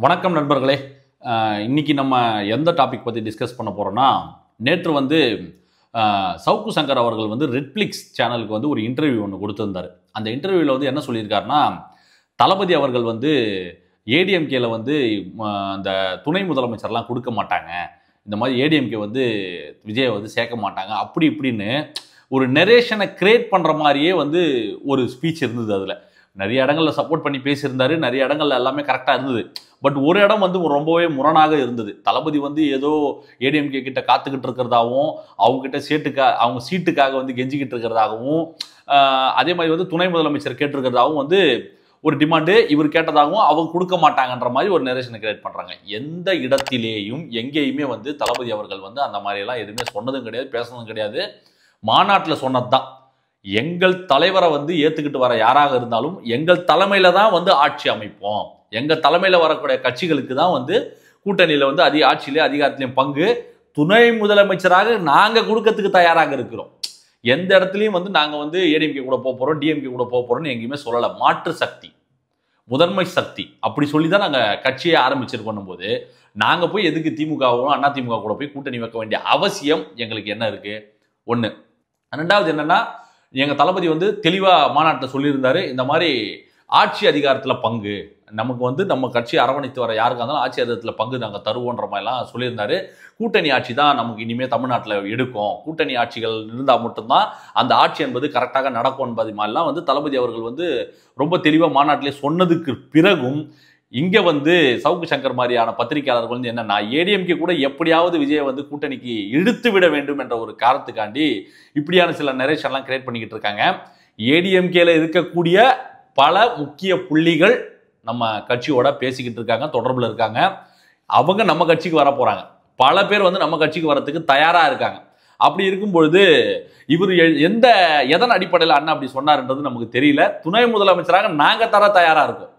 வணக்கம் நண்பர்களே. இன்னைக்கு நம்ம எந்த டாபிக் பற்றி டிஸ்கஸ் பண்ண போகிறோன்னா, நேற்று வந்து சவுக்கு சங்கர் அவர்கள் வந்து ரெட்ஃப்ளிக்ஸ் சேனலுக்கு வந்து ஒரு இன்டர்வியூ ஒன்று கொடுத்துருந்தார். அந்த இன்டர்வியூவில் வந்து என்ன சொல்லியிருக்காருன்னா, தளபதி அவர்கள் வந்து ஏடிஎம்கேல வந்து அந்த துணை முதலமைச்சர்லாம் கொடுக்க மாட்டாங்க, இந்த மாதிரி ஏடிஎம்கே வந்து விஜயை வந்து சேர்க்க மாட்டாங்க, அப்படி இப்படின்னு ஒரு நெரேஷனை கிரியேட் பண்ணுற மாதிரியே வந்து ஒரு ஸ்பீச் இருந்தது. அதில் நிறைய இடங்களில் சப்போர்ட் பண்ணி பேசியிருந்தாரு, நிறைய இடங்கள்ல எல்லாமே கரெக்டாக இருந்தது. பட் ஒரு இடம் வந்து ரொம்பவே முரணாக இருந்தது. தளபதி வந்து ஏதோ ஏடிஎம்கே கிட்ட காத்துக்கிட்டு இருக்கிறதாகவும், அவங்க சீட்டுக்காக வந்து கெஞ்சிக்கிட்டு இருக்கிறதாகவும், அதே மாதிரி வந்து துணை முதலமைச்சர் கேட்டிருக்கிறதாகவும் வந்து ஒரு டிமாண்டு இவர் கேட்டதாகவும் அவங்க கொடுக்க மாட்டாங்கன்ற மாதிரி ஒரு நரேஷனை கிரியேட் பண்ணுறாங்க. எந்த இடத்திலேயும் எங்கேயுமே வந்து தளபதி அவர்கள் வந்து அந்த மாதிரியெல்லாம் எதுவுமே சொன்னதும் கிடையாது, பேசுனதும் கிடையாது. மாநாட்டில் சொன்னது தான், எங்கள் தலைவரை வந்து ஏற்றுக்கிட்டு வர யாராக இருந்தாலும் எங்கள் தலைமையில தான் வந்து ஆட்சி அமைப்போம், எங்கள் தலைமையில் வரக்கூடிய கட்சிகளுக்கு தான் வந்து கூட்டணியில் வந்து ஆட்சியிலே அதிகாரத்திலையும் பங்கு, துணை முதலமைச்சராக நாங்கள் கொடுக்கறதுக்கு தயாராக இருக்கிறோம். எந்த இடத்துலையும் வந்து நாங்கள் வந்து ஏடிஎம்கே கூட போக போகிறோம், டிஎம்கே கூட போக போகிறோம்னு எங்கேயுமே சொல்லலை. மாற்று சக்தி, முதன்மை சக்தி அப்படி சொல்லி தான் நாங்கள் கட்சியை ஆரம்பிச்சிருக்கோம் போது, நாங்கள் போய் எதுக்கு திமுகவும் அண்ணா திமுக கூட போய் கூட்டணி வைக்க வேண்டிய அவசியம் எங்களுக்கு என்ன இருக்குது? ஒன்று. ரெண்டாவது என்னென்னா, எங்கள் தளபதி வந்து தெளிவாக மாநாட்டில் சொல்லியிருந்தாரு, இந்த மாதிரி ஆட்சி அதிகாரத்தில் பங்கு நமக்கு வந்து நம்ம கட்சி அரவணைத்து வர யாருக்காக இருந்தாலும் ஆட்சி அதிகாரத்தில் பங்கு நாங்கள் தருவோன்ற மாதிரிலாம் சொல்லியிருந்தாரு. கூட்டணி ஆட்சி தான் நமக்கு இனிமேல் தமிழ்நாட்டில் எடுக்கும், கூட்டணி ஆட்சிகள் இருந்தால் மட்டும்தான் அந்த ஆட்சி என்பது கரெக்டாக நடக்கும் என்பது மாதிரிலாம் வந்து தளபதி அவர்கள் வந்து ரொம்ப தெளிவாக மாநாட்டிலே சொன்னதுக்கு பிறகும் இங்கே வந்து சவுக்கு சங்கர் மாதிரியான பத்திரிகையாளர்கள் வந்து என்னன்னா, ஏடிஎம்கே கூட எப்படியாவது விஜயை வந்து கூட்டணிக்கு இழுத்து விட வேண்டும் என்ற ஒரு காரணத்துக்காண்டி இப்படியான சில நரேஷன்லாம் கிரியேட் பண்ணிக்கிட்டு இருக்காங்க. ஏடிஎம்கேல இருக்கக்கூடிய பல முக்கிய புள்ளிகள் நம்ம கட்சியோட பேசிக்கிட்டு இருக்காங்க, தொடர்பில் இருக்காங்க. அவங்க நம்ம கட்சிக்கு வர போறாங்க, பல பேர் வந்து நம்ம கட்சிக்கு வரத்துக்கு தயாரா இருக்காங்க. அப்படி இருக்கும்பொழுது இவர் எதன் அடிப்படையில் அண்ணா அப்படி சொன்னார்ன்றது நமக்கு தெரியல. துணை முதலமைச்சராக நாங்கள் தர தயாரா இருக்கோம்,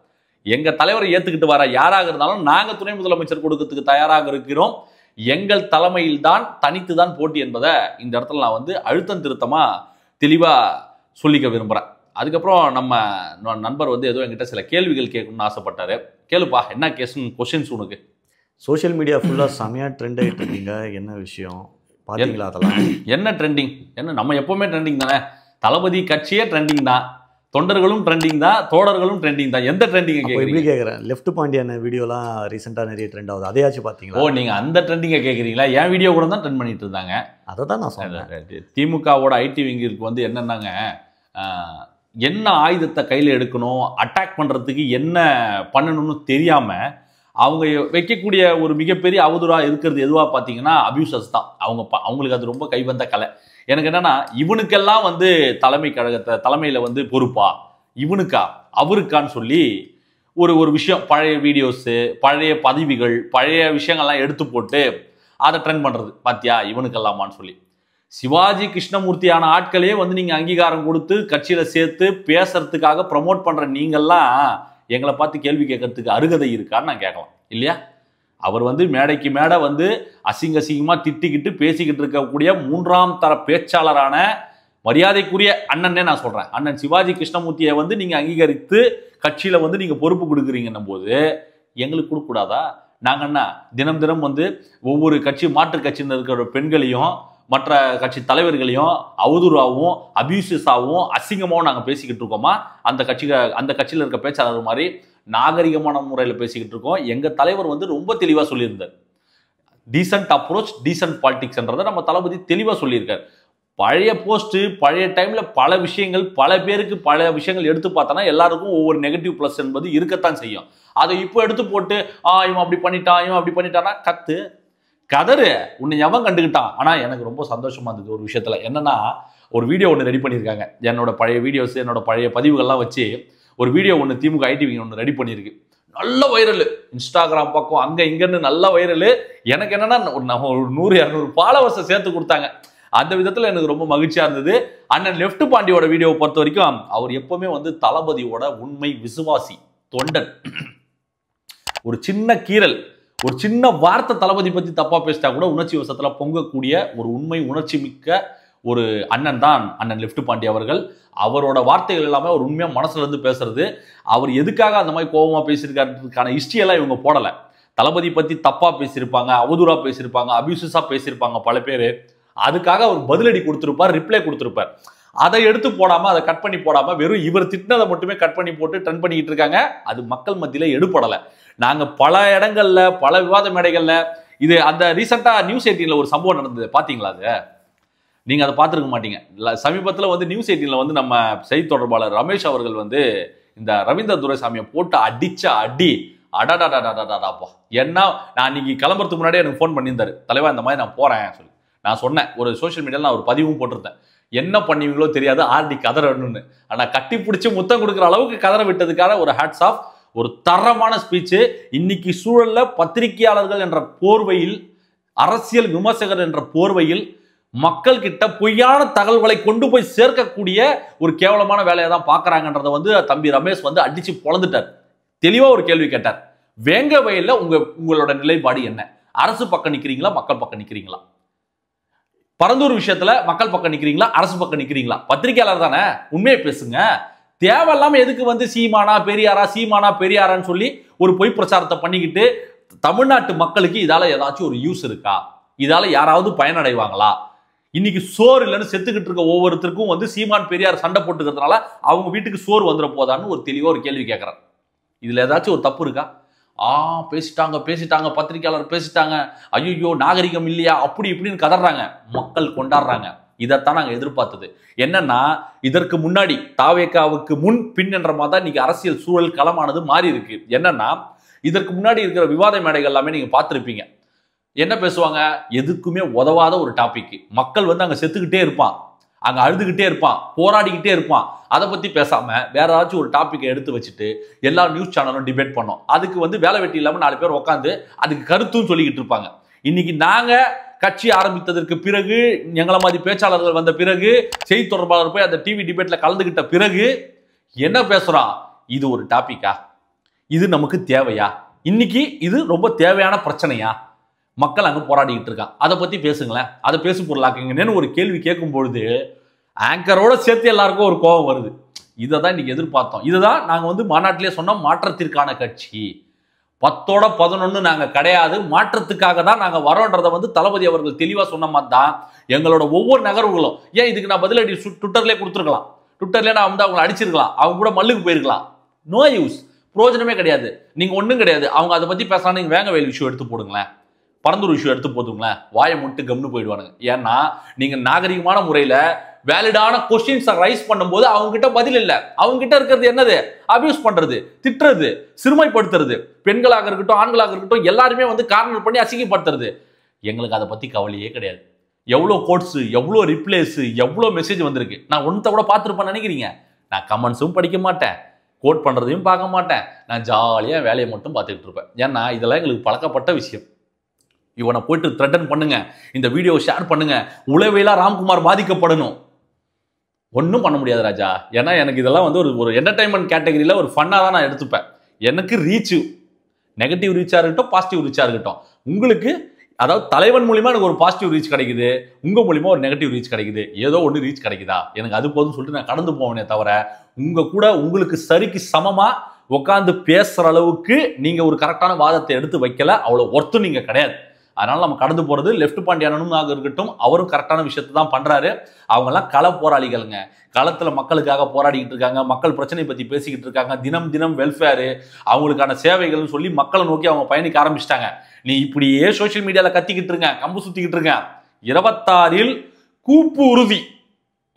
எங்க தலைவரை ஏத்துக்கிட்டு வர யாராக இருந்தாலும் நாங்க துணை முதலமைச்சர் கொடுக்கிறதுக்கு தயாராக இருக்கிறோம், எங்கள் தலைமையில் தான் தனித்து தான் போட்டி என்பதை இந்த இடத்துல நான் வந்து அழுத்தம் திருத்தமா தெளிவா சொல்லிக்க விரும்புறேன். அதுக்கப்புறம் நம்ம நண்பர் வந்து ஏதோ என்கிட்ட சில கேள்விகள் கேட்கணும்னு ஆசைப்பட்டாரு. கேளுப்பா, என்ன கொஸ்டின்ஸ் உனக்கு? சோஷியல் மீடியா ஃபுல்லாக செமையாக ட்ரெண்ட் ஆகிட்டு இருக்கீங்க, என்ன விஷயம் பார்த்தீங்களா? அதெல்லாம் என்ன ட்ரெண்டிங்? என்ன நம்ம எப்பவுமே ட்ரெண்டிங் தானே, தளபதி கட்சியே ட்ரெண்டிங் தான், தொண்டர்களும் ட்ரெண்டிங் தான், தோழர்களும் ட்ரெண்டிங் தான். எந்த ட்ரெண்டிங் எப்படி கேட்குறேன்? லெஃப்ட் பாண்டியான வீடியோலாம் ரீசெண்டாக நிறைய ட்ரெண்ட் ஆகுது, அதையாச்சும் பார்த்தீங்களா? ஓ, நீங்கள் அந்த ட்ரெண்டிங்கை கேட்குறீங்களா? என் வீடியோ கூட தான் ட்ரெண்ட் பண்ணிட்டு இருந்தாங்க. அதை தான் நான் சொன்னேன். திமுகவோட ஐடி விங்கிற்கு வந்து என்னன்னாங்க, என்ன ஆயுதத்தை கையில் எடுக்கணும், அட்டாக் பண்ணுறதுக்கு என்ன பண்ணணும்னு தெரியாமல் அவங்க வைக்கக்கூடிய ஒரு மிகப்பெரிய அவதூறாக இருக்கிறது எதுவாக பார்த்தீங்கன்னா அபியூசஸ் தான். அவங்களுக்கு அது ரொம்ப கைவந்த கலை. எனக்கு என்னன்னா, இவனுக்கெல்லாம் வந்து தலைமையில் வந்து பொறுப்பா, இவனுக்கா அவருக்கான்னு சொல்லி ஒரு விஷயம், பழைய வீடியோஸு, பழைய பதிவுகள், பழைய விஷயங்கள்லாம் எடுத்து போட்டு அதை ட்ரெண்ட் பண்ணுறது, பாத்தியா இவனுக்கெல்லாமான்னு சொல்லி. சிவாஜி கிருஷ்ணமூர்த்தியான ஆட்களே வந்து நீங்கள் அங்கீகாரம் கொடுத்து கட்சியில் சேர்த்து பேசுறதுக்காக ப்ரமோட் பண்ணுற நீங்கள்லாம் எங்களை பார்த்து கேள்வி கேட்கறதுக்கு அருகதை இருக்கான்னு நான் கேட்கலாம் இல்லையா? அவர் வந்து மேடைக்கு மேடை வந்து அசிங்கமாக திட்டிக்கிட்டு பேசிக்கிட்டு இருக்கக்கூடிய மூன்றாம் தர பேச்சாளரான மரியாதைக்குரிய அண்ணன்னே நான் சொல்கிறேன், அண்ணன் சிவாஜி கிருஷ்ணமூர்த்தியை வந்து நீங்கள் அங்கீகரித்து கட்சியில் வந்து நீங்கள் பொறுப்பு கொடுக்குறீங்கன்னும் போது எங்களுக்கு கொடுக்கூடாதா? நாங்கள் என்ன தினம் தினம் வந்து ஒவ்வொரு மாற்று கட்சியில் இருக்கிற பெண்களையும் மற்ற கட்சி தலைவர்களையும் அவதூறாகவும் அபியூசஸாகவும் அசிங்கமாகவும் நாங்கள் பேசிக்கிட்டு இருக்கோமா? அந்த கட்சியில் இருக்க பேச்சாளர் மாதிரி நாகரிகமான முறையில் பேசிக்கிட்டு இருக்கோம். எங்கள் தலைவர் வந்து ரொம்ப தெளிவாக சொல்லியிருந்தார், டீசன்ட் அப்ரோச் டீசன்ட் பாலிடிக்ஸ்ன்றதை நம்ம தளபதி தெளிவாக சொல்லியிருக்கார். பழைய போஸ்ட்டு, பழைய டைமில் பல விஷயங்கள், பல பேருக்கு பல விஷயங்கள் எடுத்து பார்த்தோன்னா எல்லாருக்கும் ஒவ்வொரு நெகட்டிவ் ப்ளஸ் என்பது இருக்கத்தான் செய்யும். அதை இப்போ எடுத்து போட்டு இவன் அப்படி பண்ணிட்டான், இவன் அப்படி பண்ணிட்டான்னா கதறு, உன்னை எவன் கண்டுக்கிட்டான்? ஆனால் எனக்கு ரொம்ப சந்தோஷமாக இருந்தது ஒரு விஷயத்தில். என்னென்னா, ஒரு வீடியோ ஒன்று ரெடி பண்ணியிருக்காங்க, என்னோட பழைய வீடியோஸ், என்னோட பழைய பதிவுகள்லாம் வச்சு ஒரு வீடியோ ஒன்று திமுக ஐடிவி ஒன்று ரெடி பண்ணியிருக்கு. நல்ல வைரல், இன்ஸ்டாகிராம் பக்கம் அங்கே இங்கன்னு நல்ல வைரல். எனக்கு என்னென்னா, ஒரு 100-200 ஃபாலோவர்ஸை சேர்த்து கொடுத்தாங்க. அந்த விதத்தில் எனக்கு ரொம்ப மகிழ்ச்சியாக இருந்தது. அண்ணன் லெஃப்ட் பாண்டியோட வீடியோவை பொறுத்த வரைக்கும் அவர் எப்பவுமே வந்து தளபதியோட உண்மை விசுவாசி, தொண்டன். ஒரு சின்ன கீரல், ஒரு சின்ன வார்த்தை தளபதி பற்றி தப்பாக பேசிட்டா கூட உணர்ச்சி வசத்தில் பொங்கக்கூடிய ஒரு உண்மை உணர்ச்சி மிக்க ஒரு அண்ணன் தான் அண்ணன் லெஃப்ட் பாண்டி அவர்கள். அவரோட வார்த்தைகள் எல்லாமே ஒரு உண்மையாக மனசுல இருந்து பேசுறது. அவர் எதுக்காக அந்த மாதிரி கோபமாக பேசியிருக்காருக்கான ஹிஸ்ட்ரியெல்லாம் இவங்க போடலை. தளபதி பற்றி தப்பாக பேசியிருப்பாங்க, அவதூறாக பேசியிருப்பாங்க, அபியூசஸாக பேசியிருப்பாங்க பல பேர். அதுக்காக அவர் பதிலடி கொடுத்துருப்பார், ரிப்ளை கொடுத்துருப்பார். அதை எடுத்து போடாமல், அதை கட் பண்ணி போடாமல் வெறும் இவர் திட்டினதை மட்டுமே கட் பண்ணி போட்டு ட்ரெண்ட் பண்ணிக்கிட்டு இருக்காங்க. அது மக்கள் மத்தியில் எடுப்படலை. நாங்கள் பல இடங்கள்ல, பல விவாத மேடைகளில் இது அந்த ரீசெண்டாக நியூஸ் 18ல் ஒரு சம்பவம் நடந்தது, பார்த்தீங்களா? அது நீங்கள் அதை பார்த்துருக்க மாட்டீங்க. சமீபத்தில் வந்து நியூஸ் 18ல் வந்து நம்ம செய்தி தொடர்பாளர் ரமேஷ் அவர்கள் வந்து இந்த ரவீந்திர துரைசாமியை போட்டு அடிச்ச அடி அடாடாடாடாடாடாப்பா. ஏன்னா நான் இன்னைக்கு கிளம்புறதுக்கு முன்னாடியே எனக்கு ஃபோன் பண்ணியிருந்தாரு, தலைவா இந்த மாதிரி நான் போகிறேன் சொல்லி. நான் சொன்னேன், ஒரு சோஷியல் மீடியாவில் நான் ஒரு பதிவும் போட்டிருந்தேன், என்ன பண்ணுவீங்களோ தெரியாது ஆர்டி கதறணும்னு. ஆனால் கட்டி பிடிச்சி முத்தம் கொடுக்குற அளவுக்கு கதற விட்டதுக்கான ஒரு ஹேட்ஸ் ஆஃப். ஒரு தரமான ஸ்பீச்சு. இன்னைக்கு சூழல்ல பத்திரிகையாளர்கள் என்ற போர்வையில், அரசியல் விமர்சகர் என்ற போர்வையில் மக்கள் கிட்ட பொய்யான தகவல்களை கொண்டு போய் சேர்க்கக்கூடிய ஒரு கேவலமான வேலையை தான் பார்க்கறாங்கன்றத வந்து தம்பி ரமேஷ் வந்து அடிச்சு பொளந்துட்டார். தெளிவா ஒரு கேள்வி கேட்டார், வேங்க வயல்ல உங்களோட நிலைப்பாடு என்ன? அரசு பக்கம் நிக்கிறீங்களா, மக்கள் பக்கம் நிக்கிறீங்களா? பரந்தூர் விஷயத்துல மக்கள் பக்கம் நிக்கிறீங்களா, அரசு பக்கம் நிக்கிறீங்களா? பத்திரிகையாளர் தானே, உண்மையை பேசுங்க. தேவையில்லாம எதுக்கு வந்து சீமானா பெரியாரான்னு சொல்லி ஒரு பொய் பிரச்சாரத்தை பண்ணிக்கிட்டு தமிழ்நாட்டு மக்களுக்கு இதால ஏதாச்சும் ஒரு யூஸ் இருக்கா? இதால யாராவது பயனடைவாங்களா? இன்னைக்கு சோறு இல்லைன்னு செத்துக்கிட்டு இருக்க ஒவ்வொருத்தருக்கும் வந்து சீமான் பெரியார் சண்டை போட்டுக்கிறதுனால அவங்க வீட்டுக்கு சோறு வந்துட போதான்னு ஒரு தெளிவா ஒரு கேள்வி கேட்கறாரு. இதுல ஏதாச்சும் ஒரு தப்பு இருக்கா? பேசிட்டாங்க பத்திரிகையாளர் பேசிட்டாங்க, ஐயோ நாகரிகம் இல்லையா, அப்படி இப்படின்னு கதறாங்க, மக்கள் கொண்டாடுறாங்க. இதைத்தான் நாங்கள் எதிர்பார்த்தது. என்னன்னா, இதற்கு முன்னாடி தாவேகாவுக்கு முன் பின் என்ற மாதிரி தான் இன்னைக்கு அரசியல் சூழல் களமானது மாறி இருக்கு. என்னன்னா, இதற்கு முன்னாடி இருக்கிற விவாத மேடைகள் எல்லாமே நீங்க பார்த்துருப்பீங்க. என்ன பேசுவாங்க? எதுக்குமே உதவாத ஒரு டாபிக். மக்கள் வந்து அங்க செத்துக்கிட்டே இருப்பான், அங்க அழுதுகிட்டே இருப்பான், போராடிக்கிட்டே இருப்பான். அதை பத்தி பேசாம வேற ஏதாச்சும் ஒரு டாபிக்கை எடுத்து வச்சுட்டு எல்லா நியூஸ் சேனலும் டிபேட் பண்ணோம். அதுக்கு வந்து வேலை வெட்டி இல்லாம 4 பேர் உட்காந்து அதுக்கு கருத்தும் சொல்லிக்கிட்டு இருப்பாங்க. இன்னைக்கு நாங்க கட்சி ஆரம்பித்ததற்கு பிறகு, எங்களை மாதிரி பேச்சாளர்கள் வந்த பிறகு, செய்தி தொடர்பாளர் போய் அந்த டிவி டிபேட்ல கலந்துகிட்ட பிறகு என்ன பேசுறான்? இது ஒரு டாபிக்கா? இது நமக்கு தேவையா? இன்னைக்கு இது ரொம்ப தேவையான பிரச்சனையா? மக்கள் அங்க போராடிக்கிட்டு இருக்கான், அதை பத்தி பேசுங்களேன், அதை பேசு பொருளாக்குங்கன்னு ஒரு கேள்வி கேட்கும் பொழுது ஆங்கரோட சேர்த்து எல்லாருக்கும் ஒரு கோபம் வருது. இதை தான் இன்னைக்கு எதிர்பார்த்தோம். இதுதான் நாங்க வந்து மாநாட்டிலே சொன்னோம், மாற்றத்திற்கான கட்சி 10ஓட 11 நாங்க கிடையாது, மாற்றத்துக்காக தான் நாங்க வரோன்றதை வந்து தளபதி அவர்கள் தெளிவா சொன்ன மாதிரி தான் எங்களோட ஒவ்வொரு நகர்வுகளும். ஏன் இதுக்கு நான் பதிலடி ட்விட்டர்லேயே கொடுத்துருக்கலாம், ட்விட்டர்லேயே நான் வந்து அவங்களை அடிச்சிருக்கலாம், அவங்க கூட மல்லுக்கு போயிருக்கலாம். நோ யூஸ், பிரயோஜனமே கிடையாது. நீங்க ஒன்றும் கிடையாது. அவங்க அதை பத்தி பேசலாம், நீங்க வேங்க வயல் இஷ்யூ எடுத்து போடுங்களேன், பரந்தூர் இஷ்யூ எடுத்து போதுங்களேன், வாயை முட்டு கம்னு போயிடுவானுங்க. ஏன்னா நீங்க நாகரிகமான முறையில வேலிடான கொஸ்டின்ஸை ரைஸ் பண்ணும்போது அவங்க கிட்ட பதில் இல்லை. அவங்க கிட்ட இருக்கிறது என்னது? அபியூஸ் பண்றது, திட்டுறது, சிறுமைப்படுத்துறது, பெண்களாக இருக்கட்டும் ஆண்களாக இருக்கட்டும் எல்லாருமே வந்து கார்னர் பண்ணி அசிங்கப்படுத்துறது. எங்களுக்கு அதை பத்தி கவலையே கிடையாது. எவ்வளோ கோட்ஸ், எவ்வளோ ரிப்ளேஸ், எவ்வளோ மெசேஜ் வந்திருக்கு. நான் ஒன்றத்தை கூட பார்த்துருப்பேன் நினைக்கிறீங்க? நான் கமெண்ட்ஸும் படிக்க மாட்டேன், கோட் பண்றதையும் பார்க்க மாட்டேன். நான் ஜாலியா வேலையை மட்டும் பார்த்துக்கிட்டு இருப்பேன். ஏன்னா இதெல்லாம் எங்களுக்கு பழக்கப்பட்ட விஷயம். இவனை போயிட்டு த்ரெட்டன் பண்ணுங்க, இந்த வீடியோ ஷேர் பண்ணுங்க, உளவியலா ராம்குமார் பாதிக்கப்படணும், ஒன்றும் பண்ண முடியாது ராஜா. ஏன்னா எனக்கு இதெல்லாம் வந்து ஒரு என்டர்டைன்மெண்ட் கேட்டகரியில் ஒரு ஃபன்னாக தான் நான் எடுத்துப்பேன். எனக்கு ரீச்சு நெகட்டிவ் ரீச்சாக இருக்கட்டும், பாசிட்டிவ் ரீச்சாக இருக்கட்டும். உங்களுக்கு அதாவது தலைவன் மூலியமா எனக்கு ஒரு பாசிட்டிவ் ரீச் கிடைக்குது, உங்க மூலியமா ஒரு நெகட்டிவ் ரீச் கிடைக்குது, ஏதோ ஒன்று ரீச் கிடைக்குதா, எனக்கு அது போதும்னு சொல்லிட்டு நான் கடந்து போவேனே தவிர உங்க கூட உங்களுக்கு சரிக்கு சமமா உட்காந்து பேசுற அளவுக்கு நீங்க ஒரு கரெக்டான வாதத்தை எடுத்து வைக்கல, அவ்வளோ ஒர்த்தும் நீங்க கிடையாது. அதனால நம்ம கடந்து போறது. லெஃப்ட் பாண்டி அண்ணனும் இருக்கட்டும், அவரும் கரெக்டான விஷயத்தை தான் பண்றாரு. அவங்கெல்லாம் கள போராளிகளுங்க, களத்துல மக்களுக்காக போராடிக்கிட்டு இருக்காங்க, மக்கள் பிரச்சனை பத்தி பேசிக்கிட்டு இருக்காங்க. தினம் தினம் வெல்ஃபேரு, அவங்களுக்கான சேவைகள்னு சொல்லி மக்களை நோக்கி அவங்க பயணிக்க ஆரம்பிச்சிட்டாங்க. நீ இப்படியே சோசியல் மீடியால கத்திக்கிட்டு இருங்க, கம்பு சுத்திக்கிட்டு இருங்க. 26 கூப்பு உறுதி.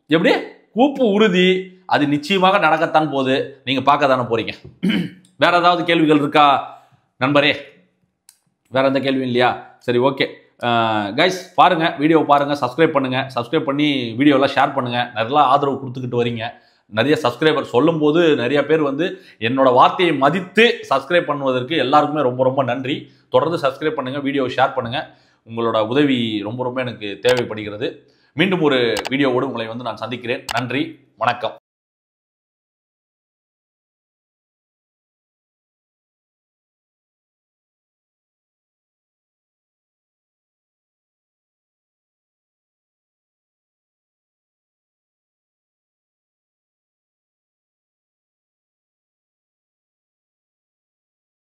எப்படி கூப்பு உறுதி? அது நிச்சயமாக நடக்கத்தான் போகுது, நீங்க பார்க்க தானே போறீங்க. வேற ஏதாவது கேள்விகள் இருக்கா நண்பரே? வேற எந்த கேள்வியும் இல்லையா? சரி, ஓகே கைஸ், பாருங்க, வீடியோ பாருங்க, சப்ஸ்கிரைப் பண்ணுங்க, சப்ஸ்கிரைப் பண்ணி வீடியோலாம் ஷேர் பண்ணுங்க. நிறைய ஆதரவு கொடுத்துக்கிட்டு வரீங்க. நிறைய சப்ஸ்கிரைபர் சொல்லும் போது நிறைய பேர் வந்து என்னோட வார்த்தையை மதித்து சப்ஸ்கிரைப் பண்ணுவதற்கு எல்லாருக்குமே ரொம்ப ரொம்ப நன்றி. தொடர்ந்து சப்ஸ்கிரைப் பண்ணுங்க, வீடியோ ஷேர் பண்ணுங்க. உங்களோட உதவி ரொம்ப ரொம்ப எனக்கு தேவைப்படுகிறது. மீண்டும் ஒரு வீடியோவோடு உங்களை வந்து நான் சந்திக்கிறேன். நன்றி, வணக்கம்.